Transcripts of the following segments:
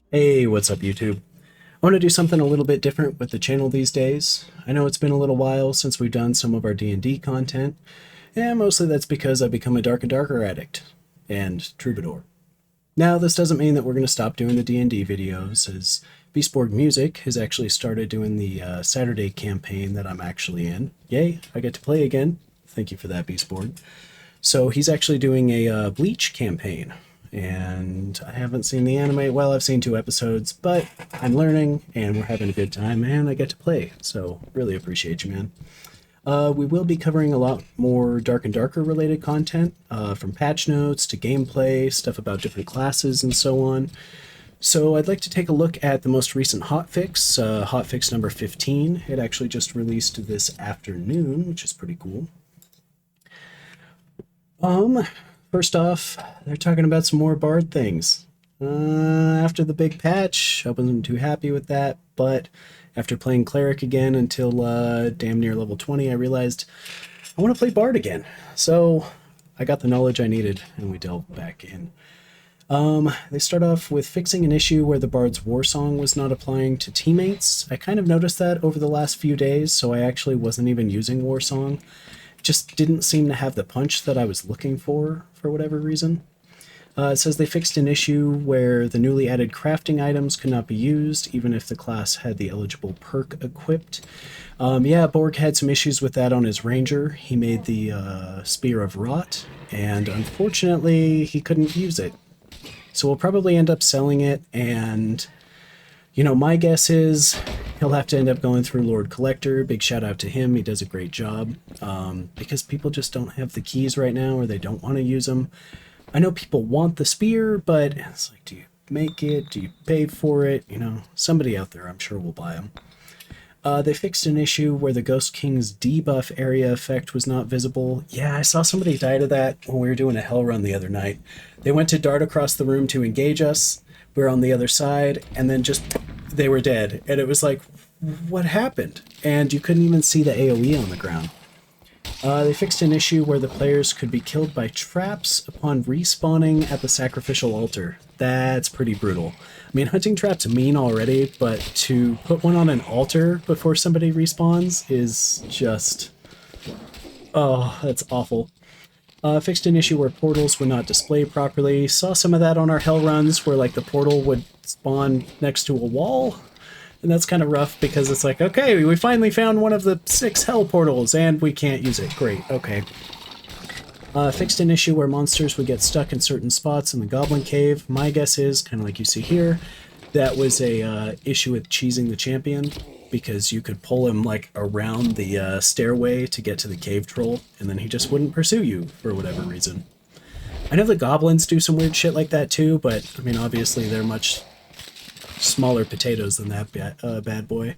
Hey, what's up YouTube? I want to do something a little bit different with the channel these days. I know it's been a little while since we've done some of our D&D content, and mostly that's because I've become a Dark and Darker addict and troubadour. Now, this doesn't mean that we're going to stop doing the D&D videos, as BeastBorgMusic has actually started doing the Saturday campaign that I'm actually in. Yay, I get to play again. Thank you for that, BeastBorg. So he's actually doing a Bleach campaign, and I haven't seen the anime. Well, I've seen 2 episodes, but I'm learning, and we're having a good time, and I get to play, so really appreciate you, man. We will be covering a lot more Dark and Darker related content, from patch notes to gameplay, stuff about different classes, and so on. So I'd like to take a look at the most recent hotfix, hotfix number 15. It actually just released this afternoon, which is pretty cool. First off, they're talking about some more Bard things. After the big patch, I wasn't too happy with that, but after playing Cleric again until damn near level 20, I realized I want to play Bard again. So I got the knowledge I needed, and we delved back in. They start off with fixing an issue where the Bard's War Song was not applying to teammates. I kind of noticed that over the last few days, so I actually wasn't even using War Song. Just didn't seem to have the punch that I was looking for whatever reason. It says they fixed an issue where the newly added crafting items could not be used, even if the class had the eligible perk equipped. Yeah, Borg had some issues with that on his ranger. He made the Spear of Rot, and unfortunately, he couldn't use it. So we'll probably end up selling it, and my guess is he'll have to end up going through Lord Collector. Big shout out to him. He does a great job. Because people just don't have the keys right now, or they don't want to use them. I know people want the spear, but it's like, do you make it? Do you pay for it? Somebody out there I'm sure will buy them. They fixed an issue where the Ghost King's debuff area effect was not visible. Yeah, I saw somebody die to that when we were doing a hell run the other night. They went to dart across the room to engage us. We were on the other side, and then they were dead. And it was like, what happened? And you couldn't even see the AoE on the ground. They fixed an issue where the players could be killed by traps upon respawning at the sacrificial altar. That's pretty brutal. I mean, hunting traps mean already, but to put one on an altar before somebody respawns is just... oh, that's awful. Fixed an issue where portals would not display properly. Saw some of that on our hell runs where like the portal would spawn next to a wall. And that's kind of rough because it's like, okay, we finally found one of the 6 hell portals and we can't use it. Great, okay. Fixed an issue where monsters would get stuck in certain spots in the Goblin Cave. My guess is, kind of like you see here, that was a issue with cheesing the champion, because you could pull him like around the stairway to get to the cave troll, and then he just wouldn't pursue you for whatever reason. I know the goblins do some weird shit like that too, but I mean, obviously they're much smaller potatoes than that bad boy.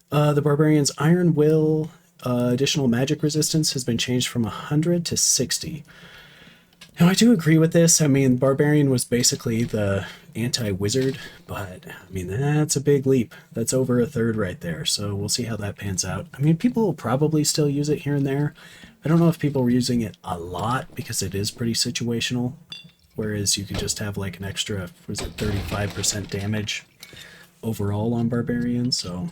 The Barbarian's Iron Will additional magic resistance has been changed from 100 to 60. Now, I do agree with this. I mean, Barbarian was basically the anti-wizard, but, I mean, that's a big leap. That's over a third right there, so we'll see how that pans out. I mean, people will probably still use it here and there. I don't know if people were using it a lot, because it is pretty situational, whereas you could just have, like, an extra, was it 35% damage overall on Barbarian, so...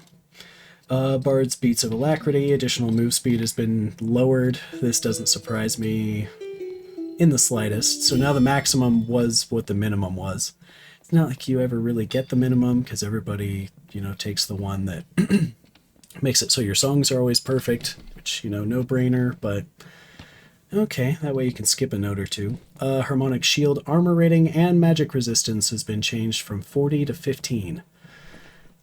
Bard's Beats of Alacrity, additional move speed has been lowered. This doesn't surprise me in the slightest. So now the maximum was what the minimum was. It's not like you ever really get the minimum, because everybody, takes the one that makes it so your songs are always perfect, which, no-brainer, but okay, that way you can skip a note or two. Harmonic Shield armor rating and magic resistance has been changed from 40 to 15.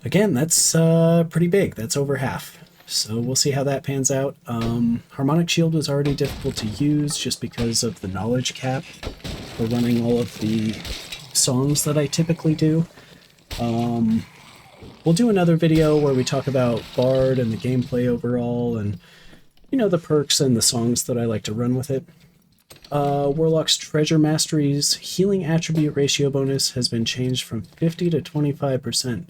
Again, that's pretty big. That's over half. So we'll see how that pans out. Harmonic Shield was already difficult to use just because of the knowledge cap for running all of the songs that I typically do. We'll do another video where we talk about Bard and the gameplay overall and, the perks and the songs that I like to run with it. Warlock's Treasure Mastery's healing attribute ratio bonus has been changed from 50 to 25%.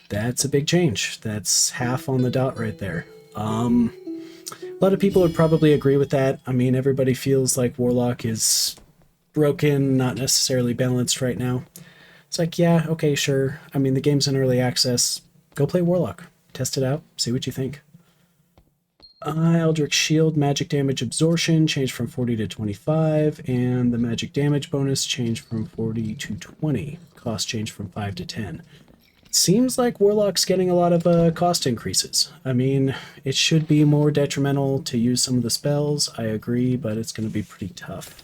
That's a big change. That's half on the dot right there. A lot of people would probably agree with that. I mean, everybody feels like Warlock is broken, not necessarily balanced right now. It's like, yeah, okay, sure. I mean, the game's in early access. Go play Warlock. Test it out. See what you think. Eldritch Shield magic damage absorption changed from 40 to 25, and the magic damage bonus changed from 40 to 20. Cost changed from 5 to 10. Seems like Warlock's getting a lot of cost increases. I mean, it should be more detrimental to use some of the spells, I agree, but it's going to be pretty tough.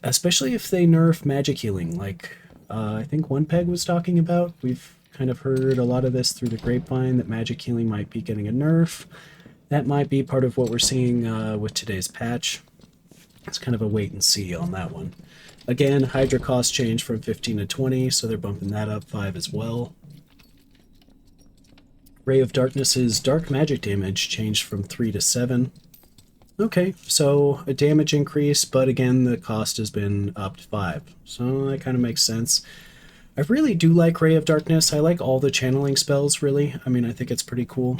Especially if they nerf magic healing, like I think One Peg was talking about. We've kind of heard a lot of this through the grapevine, that magic healing might be getting a nerf. That might be part of what we're seeing with today's patch. It's kind of a wait and see on that one. Again, Hydra cost changed from 15 to 20, so they're bumping that up 5 as well. Ray of Darkness's dark magic damage changed from 3 to 7. Okay, so a damage increase, but again, the cost has been upped 5. So that kind of makes sense. I really do like Ray of Darkness. I like all the channeling spells, really. I mean, I think it's pretty cool.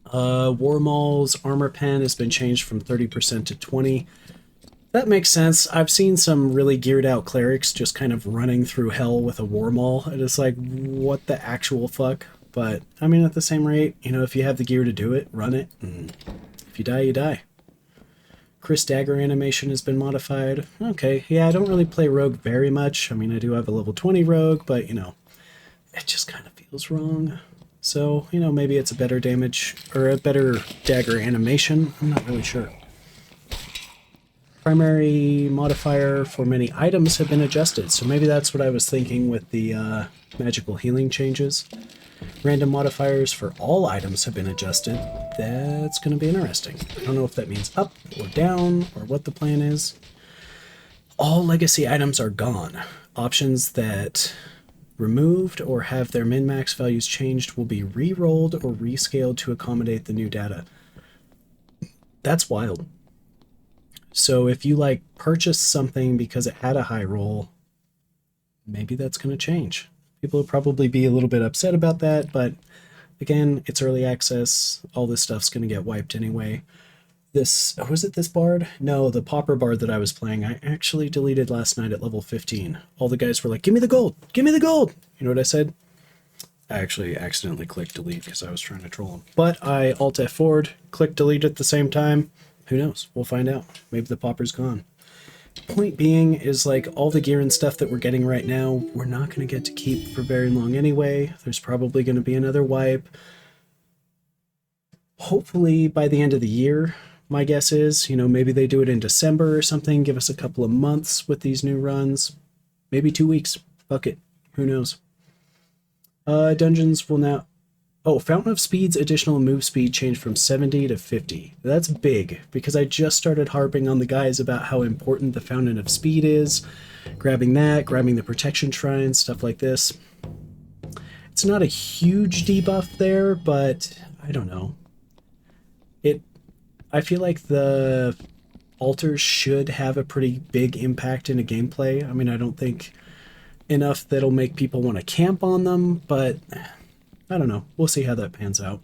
Warmaul's armor pen has been changed from 30% to 20. That makes sense. I've seen some really geared out clerics just kind of running through hell with a Warmaul, and it's like, what the actual fuck? But, I mean, at the same rate, you know, if you have the gear to do it, run it, and if you die, you die. Chris Dagger animation has been modified. Okay, yeah, I don't really play Rogue very much. I mean, I do have a level 20 Rogue, but, you know, it just kind of feels wrong. So, you know, maybe it's a better damage, or a better dagger animation. I'm not really sure. Primary modifier for many items have been adjusted, so maybe that's what I was thinking with the magical healing changes. Random modifiers for all items have been adjusted. That's going to be interesting. I don't know if that means up or down, or what the plan is. All legacy items are gone. Options that removed or have their min-max values changed will be re-rolled or rescaled to accommodate the new data. That's wild. So if you like purchased something because it had a high roll, maybe that's going to change. People will probably be a little bit upset about that, but again, it's early access. All this stuff's going to get wiped anyway. Was it this bard? No, the pauper bard that I was playing, I actually deleted last night at level 15. All the guys were like, give me the gold! Give me the gold! You know what I said? I actually accidentally clicked delete because I was trying to troll them. But I Alt F4'd, clicked delete at the same time. Who knows? We'll find out. Maybe the pauper's gone. Point being is, like, all the gear and stuff that we're getting right now, we're not going to get to keep for very long anyway. There's probably going to be another wipe. Hopefully by the end of the year. My guess is, you know, maybe they do it in December or something, give us a couple of months with these new runs. Maybe 2 weeks. Fuck it. Who knows? Dungeons will now... Oh, Fountain of Speed's additional move speed changed from 70 to 50. That's big, because I just started harping on the guys about how important the Fountain of Speed is. Grabbing that, grabbing the protection shrines, stuff like this. It's not a huge debuff there, but I don't know. I feel like the altars should have a pretty big impact in a gameplay. I mean, I don't think enough that'll make people want to camp on them, but I don't know. We'll see how that pans out.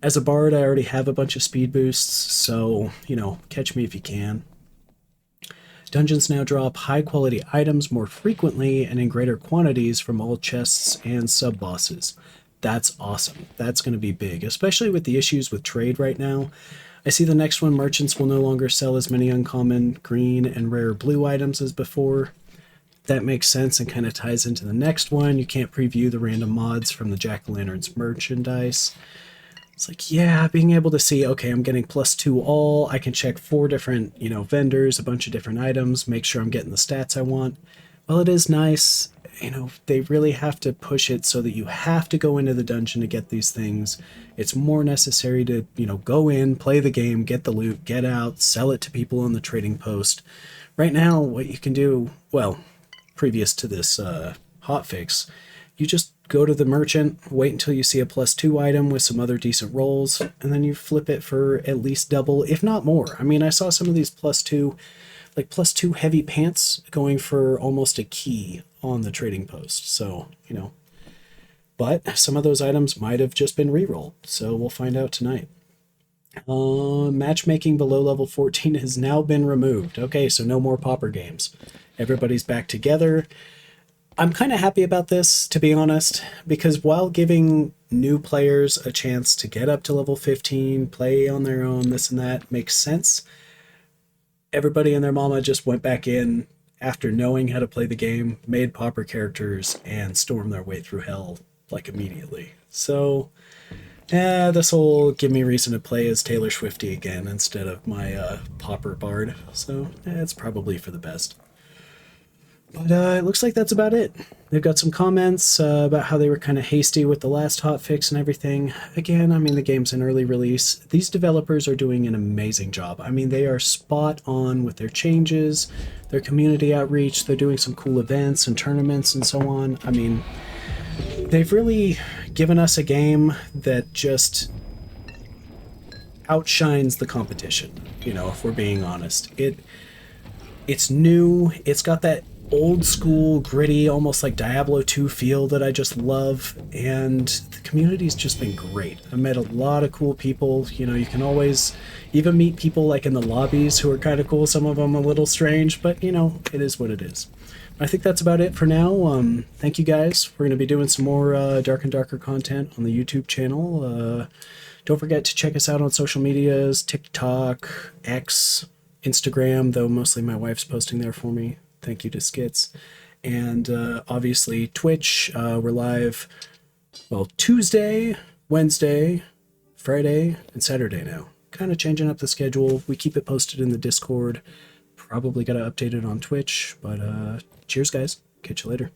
As a bard, I already have a bunch of speed boosts, so, you know, catch me if you can. Dungeons now drop high-quality items more frequently and in greater quantities from all chests and sub-bosses. That's awesome. That's going to be big, especially with the issues with trade right now. I see the next one, merchants will no longer sell as many uncommon green and rare blue items as before. That makes sense and kind of ties into the next one. You can't preview the random mods from the Jack-o'-lanterns merchandise. It's like, yeah, being able to see, okay, I'm getting +2 all. I can check 4 different, you know, vendors, a bunch of different items, make sure I'm getting the stats I want. Well, it is nice. You know, they really have to push it so that you have to go into the dungeon to get these things. It's more necessary to, you know, go in, play the game, get the loot, get out, sell it to people on the trading post. Right now, what you can do, well, previous to this hotfix, you just go to the merchant, wait until you see a +2 item with some other decent rolls, and then you flip it for at least double, if not more. I mean, I saw some of these +2, like +2 heavy pants going for almost a key on the trading post. So, you know, but some of those items might have just been re-rolled. So we'll find out tonight. Matchmaking below level 14 has now been removed. Okay, so no more pauper games. Everybody's back together. I'm kind of happy about this, to be honest, because while giving new players a chance to get up to level 15, play on their own, this and that makes sense, everybody and their mama just went back in after knowing how to play the game, made pauper characters, and stormed their way through hell like immediately. So, yeah, this will give me reason to play as Taylor Swifty again instead of my pauper bard. So, it's probably for the best. But it looks like that's about it. They've got some comments about how they were kind of hasty with the last hotfix and everything. Again, I mean, the game's an early release. These developers are doing an amazing job. I mean, they are spot on with their changes, their community outreach. They're doing some cool events and tournaments and so on. I mean, they've really given us a game that just outshines the competition, you know, if we're being honest. It's new. It's got that old school, gritty, almost like Diablo 2 feel that I just love, and the community's just been great. I met a lot of cool people. You know, you can always even meet people like in the lobbies who are kind of cool, some of them a little strange, but you know, it is what it is. I think that's about it for now. Thank you guys. We're going to be doing some more Dark and Darker content on the YouTube channel. Don't forget to check us out on social medias, TikTok, X, Instagram, though mostly my wife's posting there for me. Thank you to Skits. And obviously Twitch. We're live, well, Tuesday, Wednesday, Friday, and Saturday now. Kind of changing up the schedule. We keep it posted in the Discord. Probably got to update it on Twitch. But cheers, guys. Catch you later.